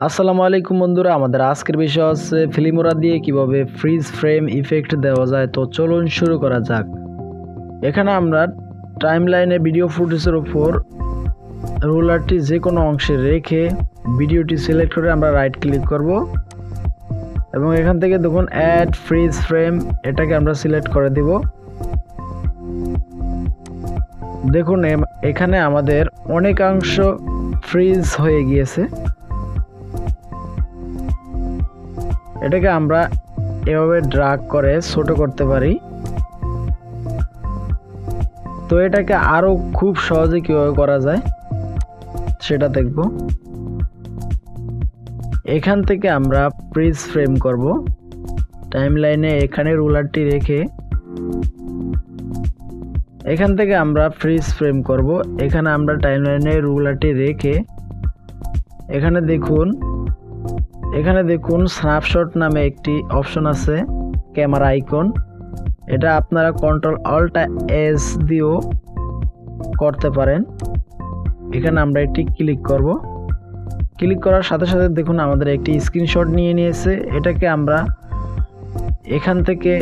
আসসালামু আলাইকুম বন্ধুরা, আমাদের আজকের বিষয় হচ্ছে ফিল্মোরা দিয়ে কিভাবে ফ্রিজ ফ্রেম ইফেক্ট দেওয়া যায়। তো চলুন শুরু করা যাক। এখানে আমরা টাইমলাইনে ভিডিও ফুটেজের উপর রোলারটি যে কোনো অংশে রেখে ভিডিওটি সিলেক্ট করে আমরা রাইট ক্লিক করব এবং এখান থেকে দেখুন অ্যাড ফ্রিজ ফ্রেম, এটাকে আমরা সিলেক্ট করে দেব। দেখুন এখানে আমাদের অনেকাংশ ফ্রিজ হয়ে গিয়েছে। এটাকে আমরা এভাবে ড্র্যাগ করে ছোট করতে পারি। তো এটাকে আরো খুব সহজে কিভাবে করা যায় সেটা দেখব। এখান থেকে আমরা ফ্রিজ ফ্রেম করব। টাইমলাইনে এখানে রুলারটি রেখে এখান থেকে আমরা ফ্রিজ ফ্রেম করব। এখানে আমরা টাইমলাইনে রুলারটি রেখে এখানে দেখুন স্ন্যাপশট নামে একটি অপশন আছে, ক্যামেরা আইকন। এটা আপনারা কন্ট্রোল অল্ট এস দিয়েও করতে পারেন। এখানে আমরা একটি ক্লিক করব। ক্লিক করার সাথে সাথে দেখুন আমাদের একটি স্ক্রিনশট নিয়ে নিয়েছে। এটাকে আমরা এখান থেকে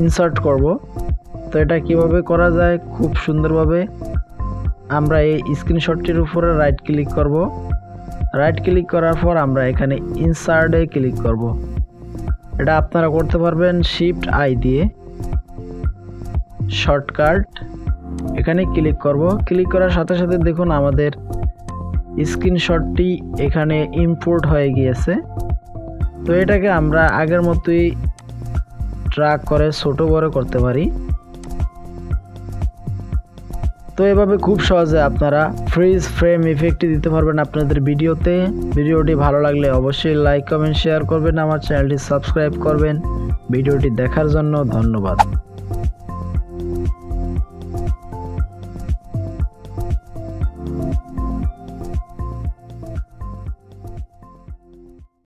ইনসার্ট করব। তো এটা কিভাবে করা যায়, খুব সুন্দরভাবে আমরা এই স্ক্রিনশটটির উপরে রাইট ক্লিক করব। রাইট ক্লিক করার পর আমরা এখানে ইনসার্টে ক্লিক করব। এটা আপনারা করতে পারবেন শিফট আই দিয়ে, শর্টকাট। এখানে ক্লিক করব। ক্লিক করার সাথে সাথে দেখুন আমাদের স্ক্রিনশটটি এখানে ইম্পোর্ট হয়ে গিয়েছে। তো এটাকে আমরা আগের মতোই ড্র্যাগ করে ছোট বড় করতে পারি। তো এভাবে খুব সহজে আপনারা ফ্রিজ ফ্রেম ইফেক্টটি দিতে পারবেন আপনাদের ভিডিওতে। ভিডিওটি ভালো লাগলে অবশ্যই লাইক কমেন্ট শেয়ার করবেন, আমার চ্যানেলটি সাবস্ক্রাইব করবেন। ভিডিওটি দেখার জন্য ধন্যবাদ।